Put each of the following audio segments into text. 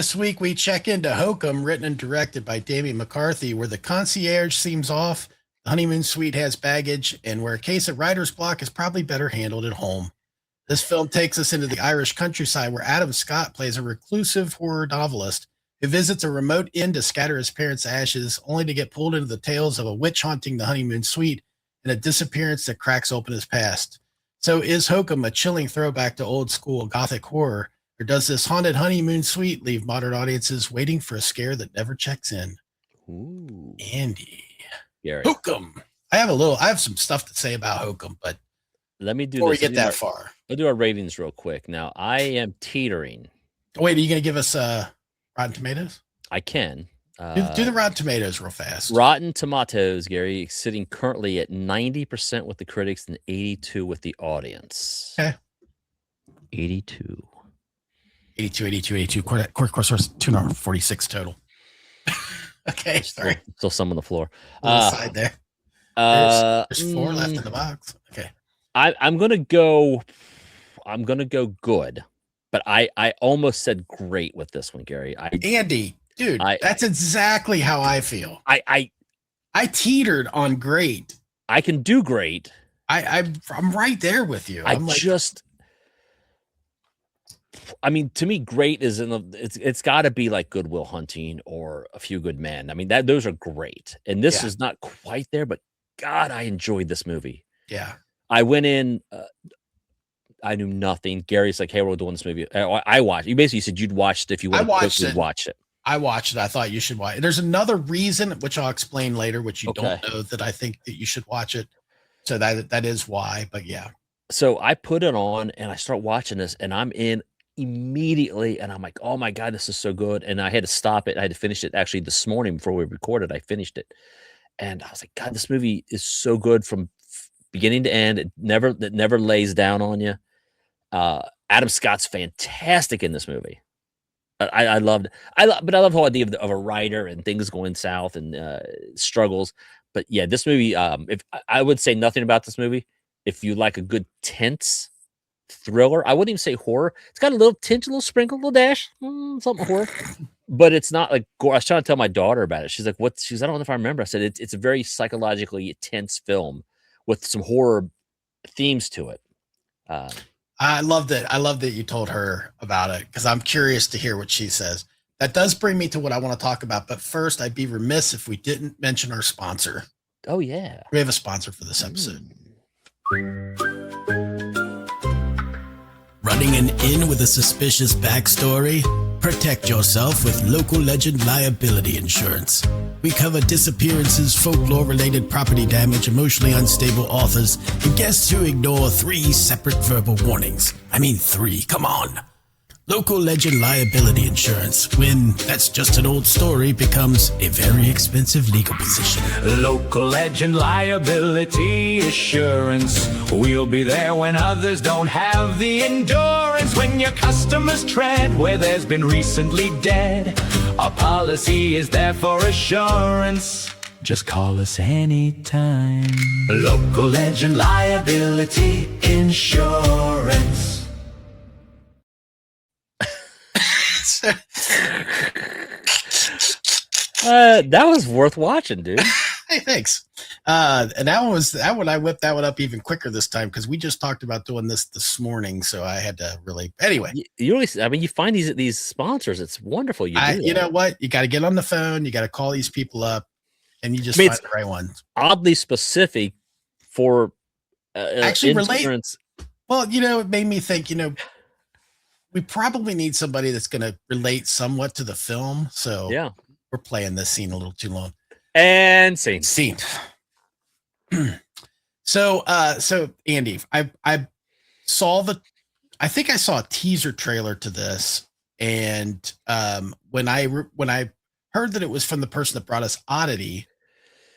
This week we check into Hokum, written and directed by Damian McCarthy, where the concierge seems off, the honeymoon suite has baggage, and where a case of writer's block is probably better handled at home. This film takes us into the Irish countryside where Adam Scott plays a reclusive horror novelist who visits a remote inn to scatter his parents' ashes, only to get pulled into the tales of a witch haunting the honeymoon suite and a disappearance that cracks open his past. So is Hokum a chilling throwback to old school gothic horror, or does this haunted honeymoon suite leave modern audiences waiting for a scare that never checks in? Ooh. Andy. Gary. Hokum. I have some stuff to say about Hokum, but let me do before this. we get that far. I'll do our ratings real quick. Now, I am teetering. Wait, are you going to give us Rotten Tomatoes? I can. Do the Rotten Tomatoes real fast. Rotten Tomatoes, Gary, sitting currently at 90% with the critics and 82 with the audience. Okay. 82. 82. Course, 246 total. Okay, sorry. Still some on the floor. Side there. There's 4 left in the box. Okay. I'm gonna go good, but I almost said great with this one, Gary. Andy, dude, that's exactly how I feel. I teetered on great. I can do great. I'm right there with you. I mean, to me, great is it's got to be like Good Will Hunting or A Few Good Men. I mean, those are great, and this is not quite there. But God, I enjoyed this movie. Yeah, I went in. I knew nothing. Gary's like, "Hey, we're doing this movie." I watched. You basically said you'd watched it if you would. I watched it. Watch it. I watched it. I thought you should watch it. There's another reason, which I'll explain later, which you don't know, that I think that you should watch it. So that is why. But yeah. So I put it on and I start watching this, and I'm in immediately, and I'm like, oh my God, this is so good. And I had to stop it. I had to finish it actually this morning before we recorded. I finished it, and I was like, God, this movie is so good from beginning to end. It never lays down on you. Adam Scott's fantastic in this movie. I loved it. But I love the whole idea of a writer and things going south and struggles. But yeah, this movie, if I would say nothing about this movie, if you like a good tense thriller, I wouldn't even say horror. It's got a little tinge, a little sprinkle, a little dash, something horror, but it's not like gore. I was trying to tell my daughter about it. She's like, "What?" She's, I don't know if I remember. I said it's a very psychologically tense film with some horror themes to it. I loved it. I love that you told her about it because I'm curious to hear what she says. That does bring me to what I want to talk about. But first, I'd be remiss if we didn't mention our sponsor. Oh, yeah. We have a sponsor for this episode. Running an inn with a suspicious backstory? Protect yourself with Local Legend Liability Insurance. We cover disappearances, folklore-related property damage, emotionally unstable authors, and guests who ignore 3 separate verbal warnings. I mean 3, come on. Local Legend Liability Insurance, when that's just an old story, becomes a very expensive legal position. Local Legend Liability Assurance. We'll be there when others don't have the endurance. When your customers tread where there's been recently dead, our policy is there for assurance. Just call us anytime. Local Legend Liability Insurance. That was worth watching, dude. Hey, thanks. And that one I whipped that one up even quicker this time because we just talked about doing this morning, so I had to really. Anyway, you really, I mean, you find these sponsors. It's wonderful. You know what? You got to get on the phone. You got to call these people up, and you just find the right one. Oddly specific for actually insurance. Well, it made me think. We probably need somebody that's going to relate somewhat to the film. So yeah, we're playing this scene a little too long. And scene. So Andy, I saw I think I saw a teaser trailer to this. And when I heard that it was from the person that brought us Oddity,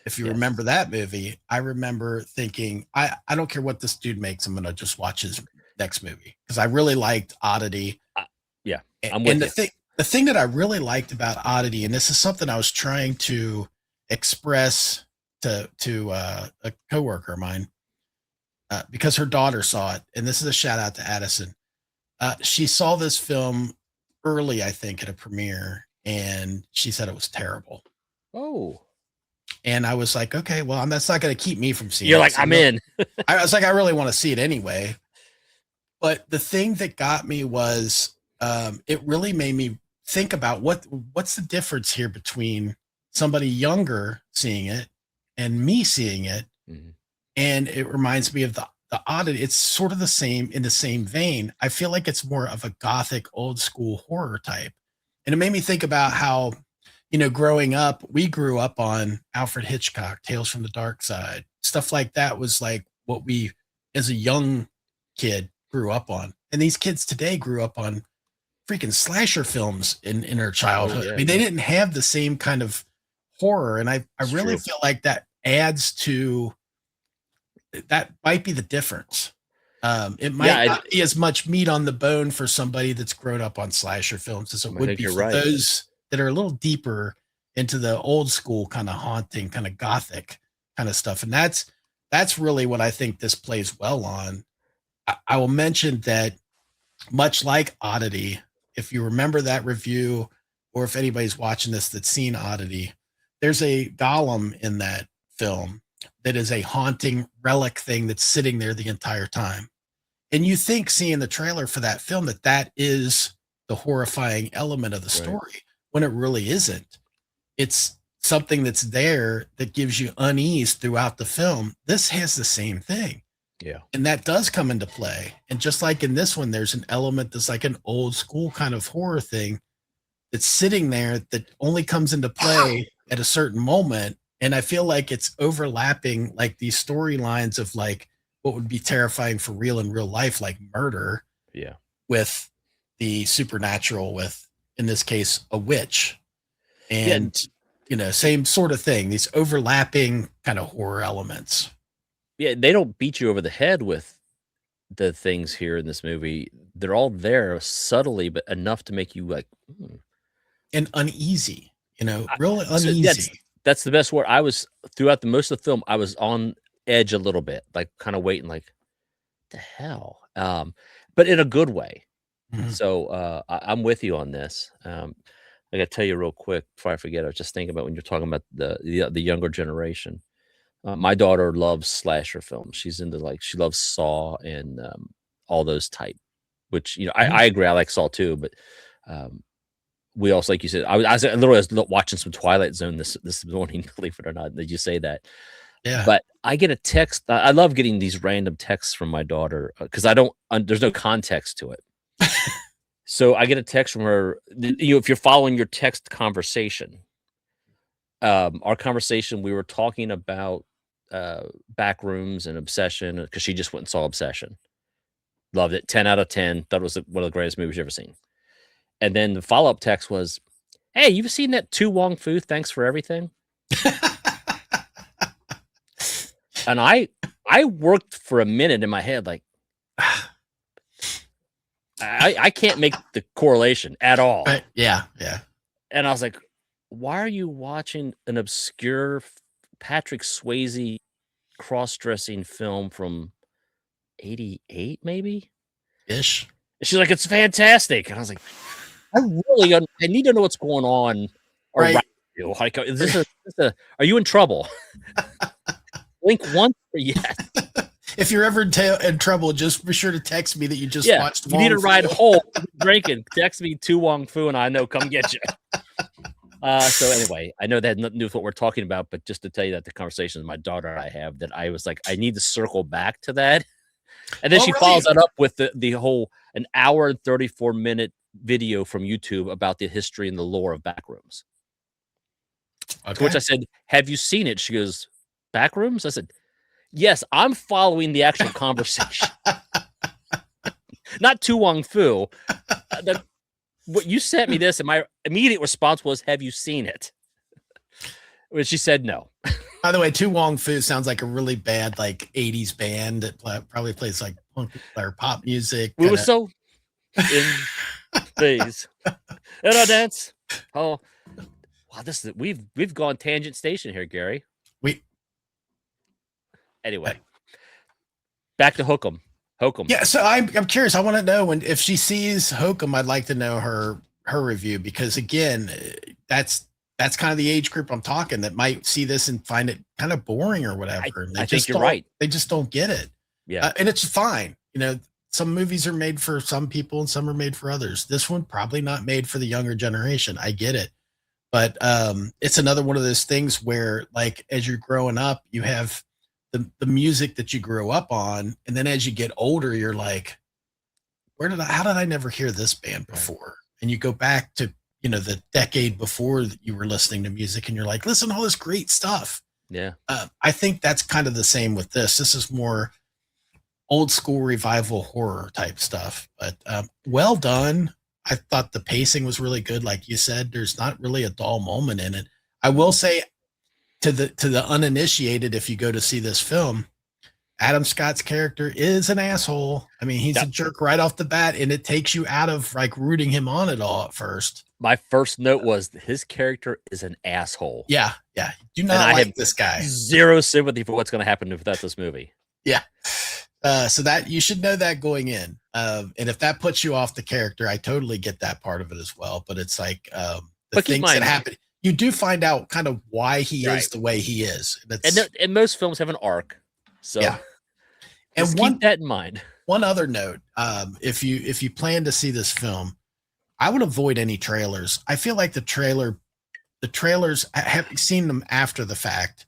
if you remember that movie, I remember thinking, I don't care what this dude makes. I'm going to just watch his next movie because I really liked Oddity. I'm with you. The thing that I really liked about Oddity, and this is something I was trying to express to a coworker of mine, because her daughter saw it, and this is a shout out to Addison. She saw this film early, I think, at a premiere, and she said it was terrible. Oh, And I was like, okay, well, that's not going to keep me from seeing you're it. like, So I'm in. I was like, I really want to see it anyway. But the thing that got me was it really made me think about what's the difference here between somebody younger seeing it and me seeing it. Mm-hmm. And it reminds me of the Oddity. It's sort of the same in the same vein. I feel like it's more of a gothic old school horror type. And it made me think about how, growing up, we grew up on Alfred Hitchcock, Tales from the Dark Side. Stuff like that was like what we as a young kid grew up on. And these kids today grew up on freaking slasher films in their childhood. yeah, I mean, they didn't have the same kind of horror. And I really feel like that adds to that might be the difference. It might not be as much meat on the bone for somebody that's grown up on slasher films as it would be for those that are a little deeper into the old school kind of haunting, kind of gothic kind of stuff. And that's really what I think this plays well on. I will mention that much like Oddity, if you remember that review, or if anybody's watching this that's seen Oddity, there's a golem in that film that is a haunting relic thing that's sitting there the entire time. And you think, seeing the trailer for that film, that is the horrifying element of the story, when it really isn't. It's something that's there that gives you unease throughout the film. This has the same thing. Yeah. And that does come into play. And just like in this one, there's an element that's like an old school kind of horror thing that's sitting there that only comes into play at a certain moment. And I feel like it's overlapping like these storylines of like what would be terrifying for real in real life, like murder. Yeah. With the supernatural, with, in this case, a witch. And, same sort of thing, these overlapping kind of horror elements. Yeah. They don't beat you over the head with the things here in this movie. They're all there subtly, but enough to make you like, and uneasy, real uneasy. That's the best word. I was throughout most of the film, I was on edge a little bit, like kind of waiting, like, the hell? But in a good way. Mm-hmm. So I'm with you on this. I got to tell you real quick before I forget. I was just thinking about when you're talking about the younger generation. My daughter loves slasher films. She's into she loves Saw and all those type. Which I agree. I like Saw too, but we also, like you said, I literally was watching some Twilight Zone this morning. Believe it or not, did you say that? Yeah. But I get a text. I love getting these random texts from my daughter because there's no context to it. So I get a text from her. If you're following your text conversation, our conversation, we were talking about back rooms and Obsession because she just went and saw Obsession. Loved it. 10 out of 10. Thought it was one of the greatest movies you've ever seen. And then the follow-up text was, "Hey, you've seen that Tu Wong Fu? Thanks for everything." And I worked for a minute in my head, like, I can't make the correlation at all. Yeah. And I was like, why are you watching an obscure Patrick Swayze cross-dressing film from 88, maybe? Ish. And she's like, it's fantastic. And I was like, I need to know what's going on around you. Like, are you in trouble? Blink once or yes. If you're ever in trouble, just be sure to text me that you just watched. You need a ride home drinking. Text me Tu Wong Fu and I know come get you. So anyway, I know that had nothing to do with what we're talking about, but just to tell you that the conversation with my daughter I have, that I was like, I need to circle back to that. And then she follows that up with the whole an hour and 34-minute video from YouTube about the history and the lore of Backrooms. Okay. To which I said, have you seen it? She goes, Backrooms? I said, yes, I'm following the actual conversation. Not Tu Wong Fu. What you sent me this, and my immediate response was, have you seen it? When she said no. By the way, Tu Wong Fu sounds like a really bad 80s band that probably plays like punk or pop music. We were so in phase. And I dance. Oh, wow, we've gone tangent station here, Gary. Anyway, back to Hokum. Yeah, so I'm curious. I want to know if she sees Hokum, I'd like to know her her review, because again, that's kind of the age group I'm talking that might see this and find it kind of boring or whatever. I think you're right. They just don't get it. Yeah. And it's fine. You know, some movies are made for some people and some are made for others. This one probably not made for the younger generation. I get it. But it's another one of those things where, like, as you're growing up, you have the music that you grew up on. And then as you get older, you're like, how did I never hear this band before? And you go back to, you know, the decade before that you were listening to music and you're like, listen to all this great stuff. Yeah. I think that's kind of the same with this. This is more old school revival horror type stuff, but well done. I thought the pacing was really good. Like you said, there's not really a dull moment in it. I will say to the uninitiated, if you go to see this film, Adam Scott's character is an asshole. I mean, he's a jerk right off the bat, and it takes you out of like rooting him on at all at first. My first note was his character is an asshole. Yeah. Do not like this guy. Zero sympathy for what's going to happen without this movie. Yeah. So that you should know that going in. And if that puts you off the character, I totally get that part of it as well. But it's like the things that happen. You do find out kind of why he is the way he is. And most films have an arc. So yeah. And keep that in mind. One other note, if you plan to see this film, I would avoid any trailers. I feel like the trailers, having seen them after the fact,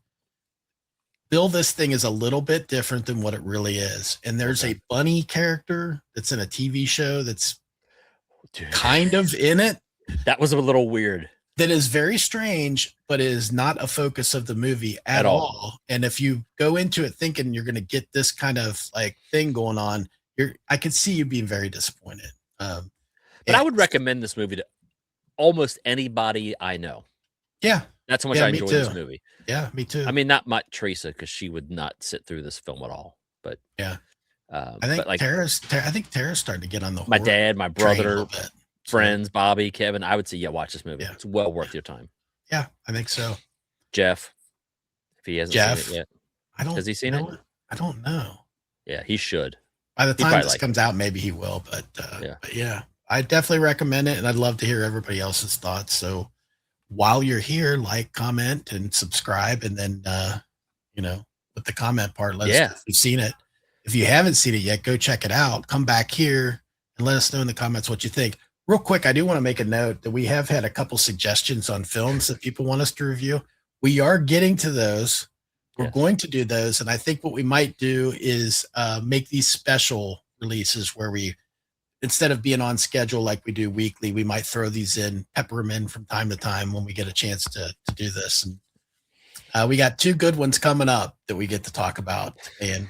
bill this thing is a little bit different than what it really is. And there's a bunny character that's in a TV show that's kind of in it. That was a little weird. That is very strange, but is not a focus of the movie at all. And if you go into it thinking you're going to get this kind of like thing going on, I could see you being very disappointed. But I would recommend this movie to almost anybody I know. Yeah. That's how much I enjoyed this movie. Yeah, me too. I mean, not my Teresa, because she would not sit through this film at all. But yeah, I think Tara's starting to get on the my dad, my brother, friends, Bobby, Kevin. I would say, watch this movie. Yeah. It's well worth your time. Yeah, I think so. Jeff, if he hasn't seen it yet, has he seen it? I don't know. Yeah, he should. By the time this comes out, maybe he will. But yeah, I definitely recommend it, and I'd love to hear everybody else's thoughts. So while you're here, like, comment, and subscribe, and then with the comment part, let us know if you've seen it. If you haven't seen it yet, go check it out. Come back here and let us know in the comments what you think. Real quick, I do want to make a note that we have had a couple suggestions on films that people want us to review. We are getting to those. We're going to do those. And I think what we might do is make these special releases where we, instead of being on schedule like we do weekly, we might throw these in, pepper them in from time to time when we get a chance to do this. And we got two good ones coming up that we get to talk about. And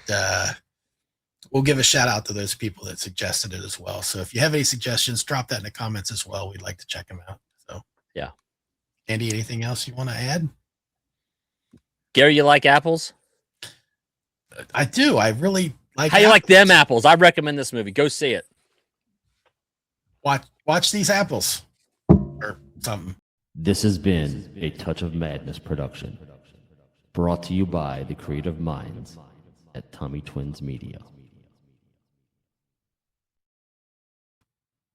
we'll give a shout out to those people that suggested it as well. So if you have any suggestions, drop that in the comments as well. We'd like to check them out. So yeah. Andy, anything else you want to add? Gary, you like apples? I do. I really like How apples. You like them apples? I recommend this movie. Go see it. Watch these apples or something. This has been a Touch of Madness production, brought to you by the creative minds at Tommy Twins Media.